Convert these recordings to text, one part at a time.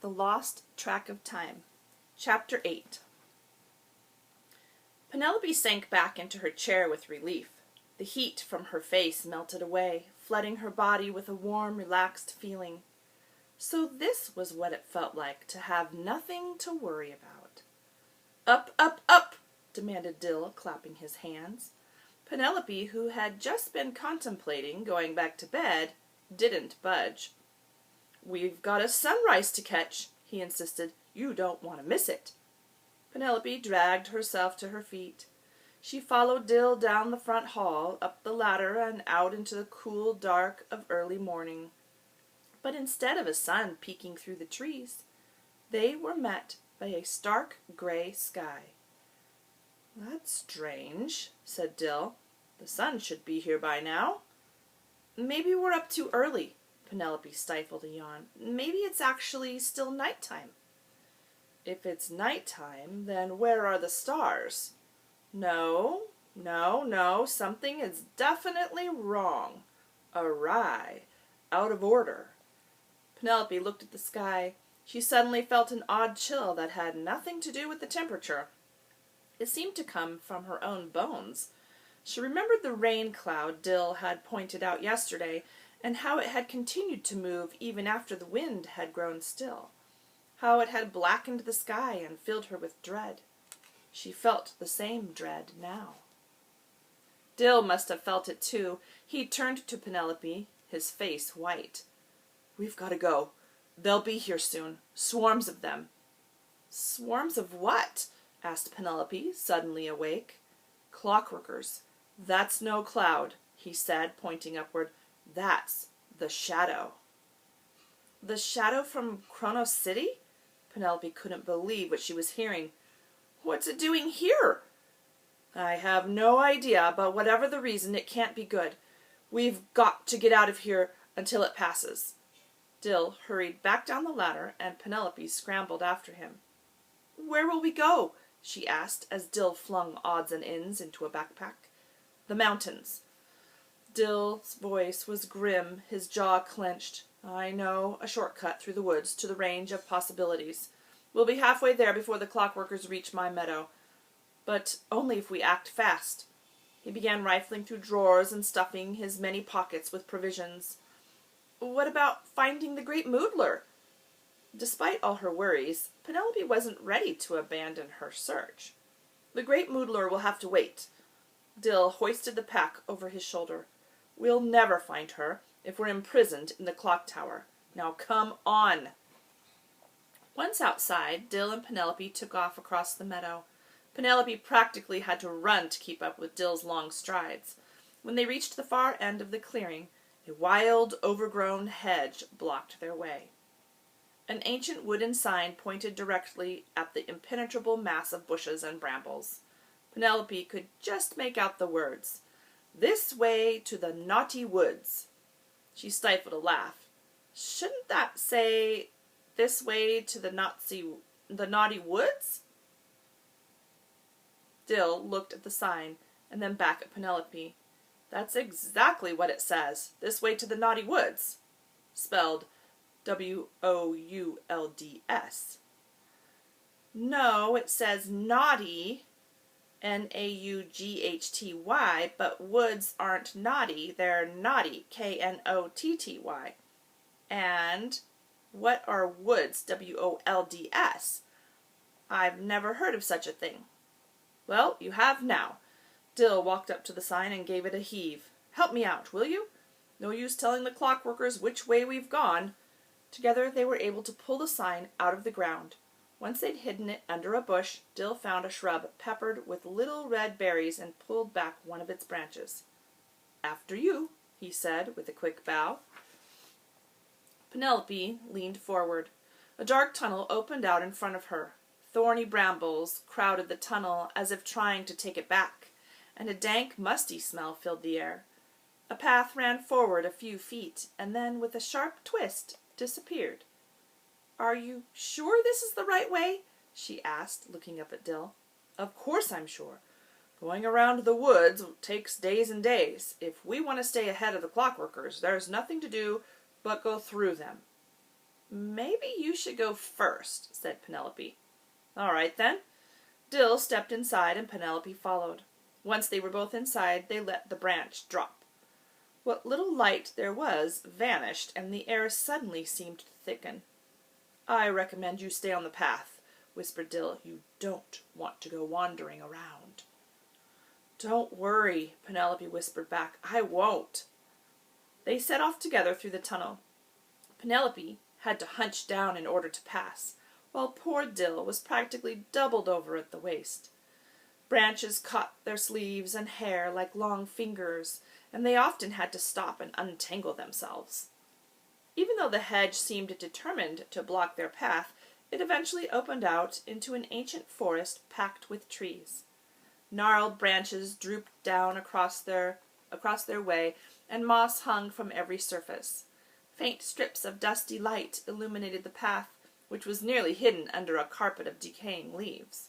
The Lost Track of Time. Chapter 8. Penelope sank back into her chair with relief. The heat from her face melted away, flooding her body with a warm, relaxed feeling. So this was what it felt like to have nothing to worry about. "Up, up, up!" demanded Dill, clapping his hands. Penelope, who had just been contemplating going back to bed, didn't budge. "We've got a sunrise to catch," he insisted. "You don't want to miss it." Penelope dragged herself to her feet. She followed Dill down the front hall, up the ladder, and out into the cool dark of early morning. But instead of a sun peeking through the trees, they were met by a stark gray sky. "That's strange," said Dill. "The sun should be here by now." "Maybe we're up too early." Penelope stifled a yawn. "Maybe it's actually still nighttime." "If it's nighttime, then where are the stars?" No, something is definitely wrong. Awry. Out of order." Penelope looked at the sky. She suddenly felt an odd chill that had nothing to do with the temperature. It seemed to come from her own bones. She remembered the rain cloud Dill had pointed out yesterday, and how it had continued to move even after the wind had grown still. How it had blackened the sky and filled her with dread. She felt the same dread now. Dill must have felt it too. He turned to Penelope, his face white. "We've got to go. They'll be here soon. Swarms of them." "Swarms of what?" asked Penelope, suddenly awake. "Clockworkers. That's no cloud," he said, pointing upward. "That's the shadow." "The shadow from Kronos City?" Penelope couldn't believe what she was hearing. "What's it doing here?" "I have no idea, but whatever the reason, it can't be good. We've got to get out of here until it passes." Dill hurried back down the ladder, and Penelope scrambled after him. "Where will we go?" she asked, as Dill flung odds and ends into a backpack. "The mountains." Dill's voice was grim, his jaw clenched. "I know a shortcut through the woods to the range of possibilities. We'll be halfway there before the clockworkers reach my meadow. But only if we act fast." He began rifling through drawers and stuffing his many pockets with provisions. "What about finding the Great Moodler?" Despite all her worries, Penelope wasn't ready to abandon her search. "The Great Moodler will have to wait." Dill hoisted the pack over his shoulder. "We'll never find her if we're imprisoned in the clock tower. Now come on." Once outside, Dill and Penelope took off across the meadow. Penelope practically had to run to keep up with Dill's long strides. When they reached the far end of the clearing, a wild, overgrown hedge blocked their way. An ancient wooden sign pointed directly at the impenetrable mass of bushes and brambles. Penelope could just make out the words, "This way to the Naughty Woods." She stifled a laugh. "Shouldn't that say, 'This way to the Naughty Woods'?" Dill looked at the sign and then back at Penelope. "That's exactly what it says. 'This way to the Naughty Woods.' Spelled WOULDS. "No, it says naughty, NAUGHTY, but woods aren't naughty, they're naughty, KNOTTY. And what are woods, WOLDS? I've never heard of such a thing." "Well, you have now." Dill walked up to the sign and gave it a heave. "Help me out, will you? No use telling the clockworkers which way we've gone." Together they were able to pull the sign out of the ground. Once they'd hidden it under a bush, Dill found a shrub peppered with little red berries and pulled back one of its branches. "After you," he said with a quick bow. Penelope leaned forward. A dark tunnel opened out in front of her. Thorny brambles crowded the tunnel as if trying to take it back, and a dank, musty smell filled the air. A path ran forward a few feet, and then, with a sharp twist, disappeared. "Are you sure this is the right way?" she asked, looking up at Dill. "Of course I'm sure. Going around the woods takes days and days. If we want to stay ahead of the clockworkers, there's nothing to do but go through them." "Maybe you should go first," said Penelope. "All right, then." Dill stepped inside and Penelope followed. Once they were both inside, they let the branch drop. What little light there was vanished, and the air suddenly seemed to thicken. "I recommend you stay on the path," whispered Dill. "You don't want to go wandering around." "Don't worry," Penelope whispered back. "I won't." They set off together through the tunnel. Penelope had to hunch down in order to pass, while poor Dill was practically doubled over at the waist. Branches caught their sleeves and hair like long fingers, and they often had to stop and untangle themselves. Even though the hedge seemed determined to block their path, it eventually opened out into an ancient forest packed with trees. Gnarled branches drooped down across their way, and moss hung from every surface. Faint strips of dusty light illuminated the path, which was nearly hidden under a carpet of decaying leaves.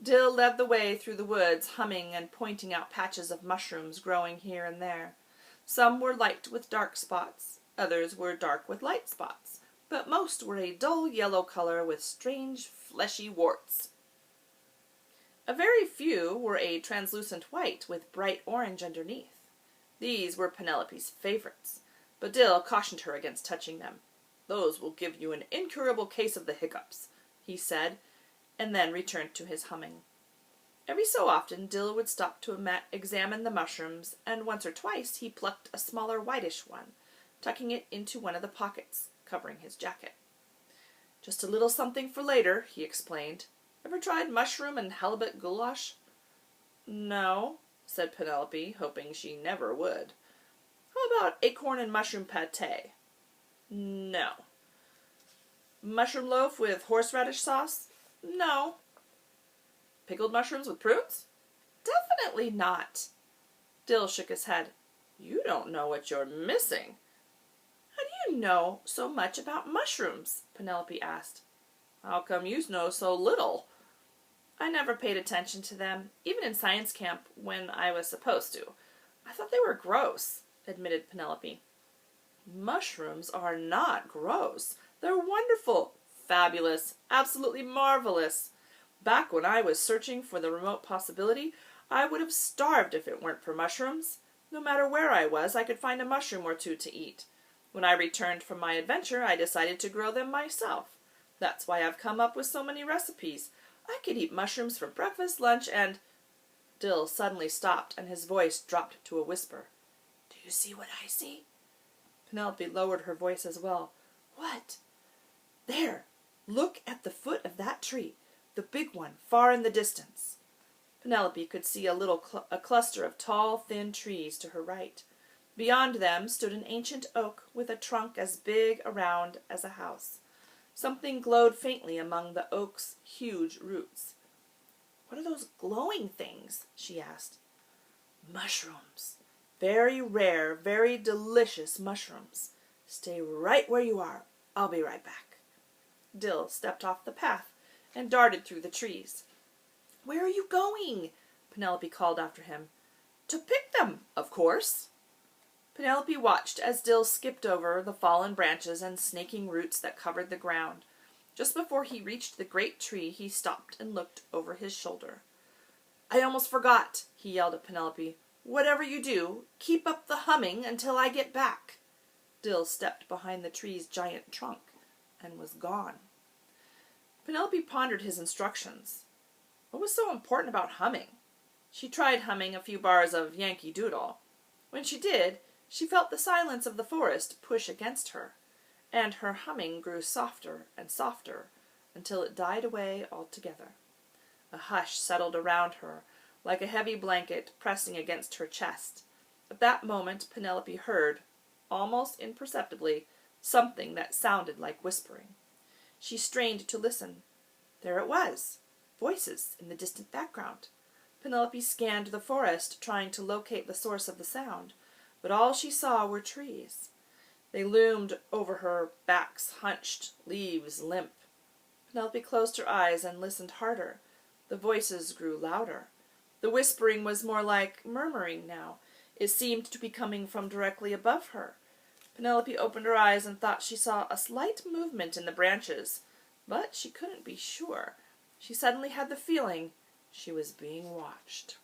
Dill led the way through the woods, humming and pointing out patches of mushrooms growing here and there. Some were light with dark spots, others were dark with light spots, but most were a dull yellow color with strange fleshy warts. A very few were a translucent white with bright orange underneath. These were Penelope's favorites, but Dill cautioned her against touching them. "Those will give you an incurable case of the hiccups," he said, and then returned to his humming. Every so often Dill would stop to examine the mushrooms, and once or twice he plucked a smaller whitish one, tucking it into one of the pockets covering his jacket. "Just a little something for later," he explained. "Ever tried mushroom and halibut goulash?" "No," said Penelope, hoping she never would. "How about acorn and mushroom pâté?" "No." "Mushroom loaf with horseradish sauce?" "No." "Pickled mushrooms with prunes?" "Definitely not." Dill shook his head. "You don't know what you're missing." "How do you know so much about mushrooms?" Penelope asked. "How come you know so little?" "I never paid attention to them, even in science camp when I was supposed to. I thought they were gross," admitted Penelope. "Mushrooms are not gross. They're wonderful, fabulous, absolutely marvelous. Back when I was searching for the remote possibility, I would have starved if it weren't for mushrooms. No matter where I was, I could find a mushroom or two to eat. When I returned from my adventure, I decided to grow them myself. That's why I've come up with so many recipes. I could eat mushrooms for breakfast, lunch, and—" Dill suddenly stopped, and his voice dropped to a whisper. "Do you see what I see?" Penelope lowered her voice as well. "What?" "There! Look at the foot of that tree, the big one, far in the distance." Penelope could see a cluster of tall, thin trees to her right. Beyond them stood an ancient oak with a trunk as big around as a house. Something glowed faintly among the oak's huge roots. "What are those glowing things?" she asked. "Mushrooms. Very rare, very delicious mushrooms. Stay right where you are. I'll be right back." Dill stepped off the path and darted through the trees. "Where are you going?" Penelope called after him. "To pick them, of course." Penelope watched as Dill skipped over the fallen branches and snaking roots that covered the ground. Just before he reached the great tree, he stopped and looked over his shoulder. "I almost forgot," he yelled at Penelope. "Whatever you do, keep up the humming until I get back." Dill stepped behind the tree's giant trunk and was gone. Penelope pondered his instructions. What was so important about humming? She tried humming a few bars of Yankee Doodle. When she did, she felt the silence of the forest push against her, and her humming grew softer and softer until it died away altogether. A hush settled around her, like a heavy blanket pressing against her chest. At that moment Penelope heard, almost imperceptibly, something that sounded like whispering. She strained to listen. There it was, voices in the distant background. Penelope scanned the forest, trying to locate the source of the sound, but all she saw were trees. They loomed over her, backs hunched, leaves limp. Penelope closed her eyes and listened harder. The voices grew louder. The whispering was more like murmuring now. It seemed to be coming from directly above her. Penelope opened her eyes and thought she saw a slight movement in the branches, but she couldn't be sure. She suddenly had the feeling she was being watched.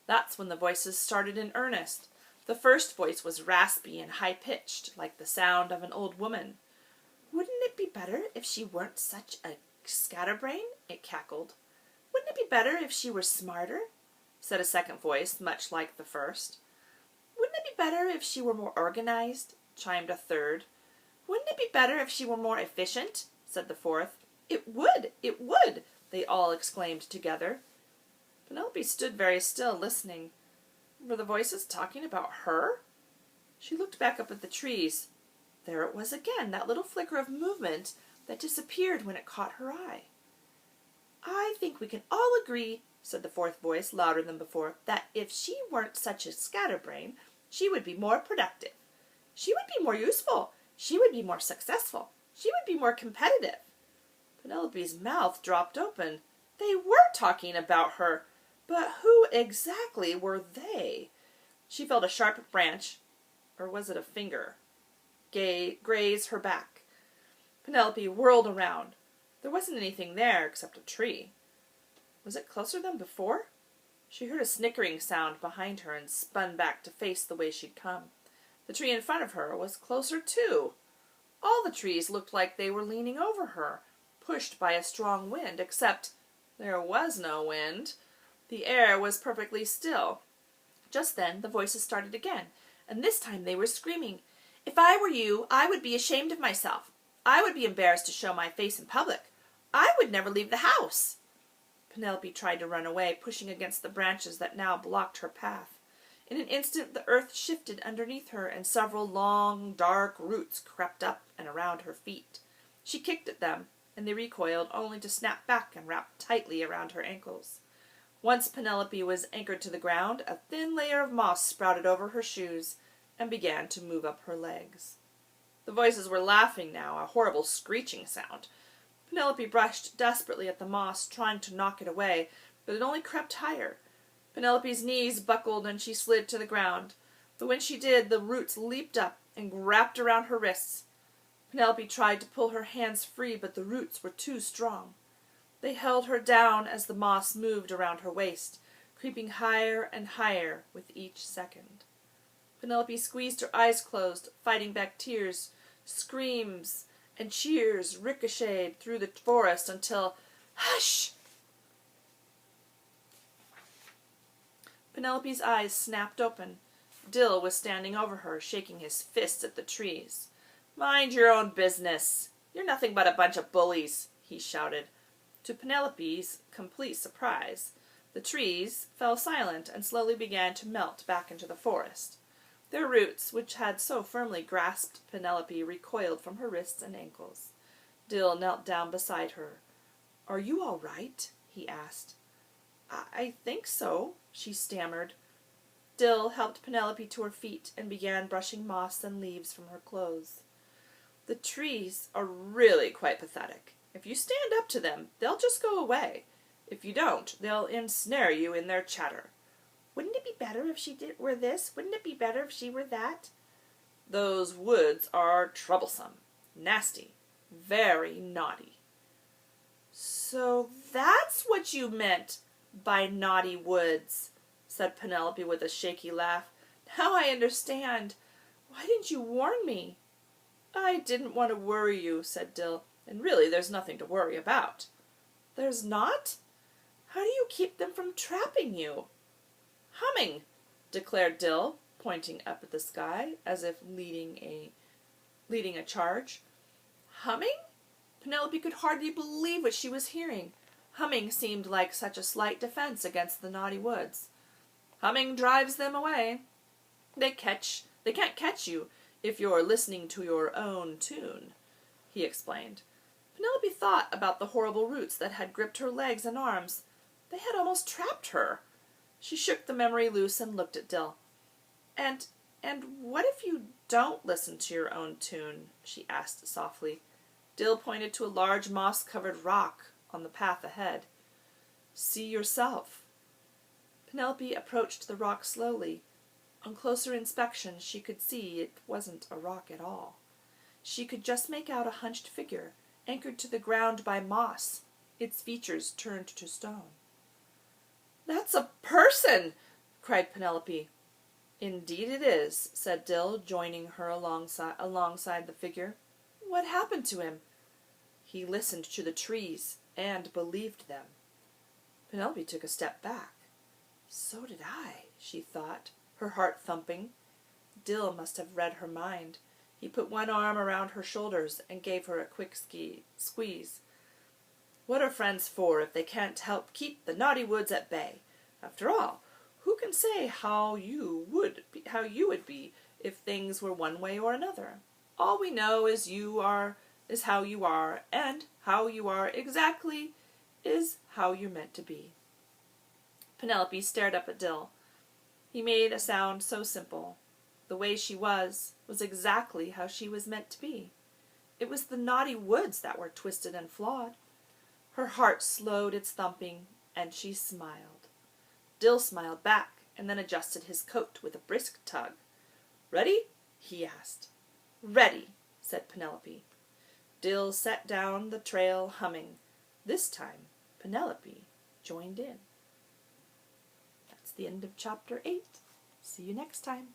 That's when the voices started in earnest. The first voice was raspy and high-pitched, like the sound of an old woman. "Wouldn't it be better if she weren't such a scatterbrain?" it cackled. "Wouldn't it be better if she were smarter?" said a second voice, much like the first. "Wouldn't it be better if she were more organized?" chimed a third. "Wouldn't it be better if she were more efficient?" said the fourth. "It would! It would!" they all exclaimed together. Penelope stood very still, listening. Were the voices talking about her? She looked back up at the trees. There it was again, that little flicker of movement that disappeared when it caught her eye. "I think we can all agree," said the fourth voice, louder than before, "that if she weren't such a scatterbrain, she would be more productive. She would be more useful. She would be more successful. She would be more competitive." Penelope's mouth dropped open. They were talking about her, but who exactly were they? She felt a sharp branch, or was it a finger, graze her back. Penelope whirled around. There wasn't anything there except a tree. Was it closer than before? She heard a snickering sound behind her and spun back to face the way she'd come. The tree in front of her was closer too. All the trees looked like they were leaning over her, pushed by a strong wind, except there was no wind. The air was perfectly still. Just then the voices started again, and this time they were screaming. "If I were you, I would be ashamed of myself. I would be embarrassed to show my face in public. I would never leave the house." Penelope tried to run away, pushing against the branches that now blocked her path. In an instant the earth shifted underneath her, and several long, dark roots crept up and around her feet. She kicked at them, and they recoiled, only to snap back and wrap tightly around her ankles. Once Penelope was anchored to the ground, a thin layer of moss sprouted over her shoes and began to move up her legs. The voices were laughing now, a horrible screeching sound. Penelope brushed desperately at the moss, trying to knock it away, but it only crept higher. Penelope's knees buckled and she slid to the ground. But when she did, the roots leaped up and wrapped around her wrists. Penelope tried to pull her hands free, but the roots were too strong. They held her down as the moss moved around her waist, creeping higher and higher with each second. Penelope squeezed her eyes closed, fighting back tears. Screams and cheers ricocheted through the forest until, "Hush!" Penelope's eyes snapped open. Dill was standing over her, shaking his fists at the trees. "Mind your own business. You're nothing but a bunch of bullies," he shouted. To Penelope's complete surprise, the trees fell silent and slowly began to melt back into the forest. Their roots, which had so firmly grasped Penelope, recoiled from her wrists and ankles. Dill knelt down beside her. "Are you all right?" he asked. I think so," she stammered. Dill helped Penelope to her feet and began brushing moss and leaves from her clothes. "The trees are really quite pathetic. If you stand up to them, they'll just go away. If you don't, they'll ensnare you in their chatter. Wouldn't it be better if she were this? Wouldn't it be better if she were that? Those woods are troublesome, nasty, very naughty." "So that's what you meant by naughty woods," said Penelope with a shaky laugh. "Now I understand. Why didn't you warn me?" "I didn't want to worry you," said Dill, "and really there's nothing to worry about." "There's not? How do you keep them from trapping you?" "Humming," declared Dill, pointing up at the sky, as if leading a charge. Humming? Penelope could hardly believe what she was hearing. Humming seemed like such a slight defense against the naughty woods. "Humming drives them away. They can't catch you if you're listening to your own tune," he explained. Penelope thought about the horrible roots that had gripped her legs and arms. They had almost trapped her. She shook the memory loose and looked at Dill. And what if you don't listen to your own tune?" she asked softly. Dill pointed to a large moss-covered rock on the path ahead. "See yourself." Penelope approached the rock slowly. On closer inspection she could see it wasn't a rock at all. She could just make out a hunched figure, anchored to the ground by moss, its features turned to stone. "That's a person!" cried Penelope. "Indeed it is," said Dill, joining her alongside the figure. "What happened to him?" "He listened to the trees, and believed them." Penelope took a step back. "So did I," she thought, her heart thumping. Dill must have read her mind. He put one arm around her shoulders and gave her a quick squeeze. "What are friends for if they can't help keep the naughty woods at bay? After all, who can say how you would be if things were one way or another? All we know is how you are, and how you are exactly is how you're meant to be." Penelope stared up at Dill. He made a sound so simple. The way she was exactly how she was meant to be. It was the naughty woods that were twisted and flawed. Her heart slowed its thumping, and she smiled. Dill smiled back, and then adjusted his coat with a brisk tug. "Ready?" he asked. "Ready," said Penelope. Dill set down the trail, humming. This time Penelope joined in. That's the end of chapter 8. See you next time.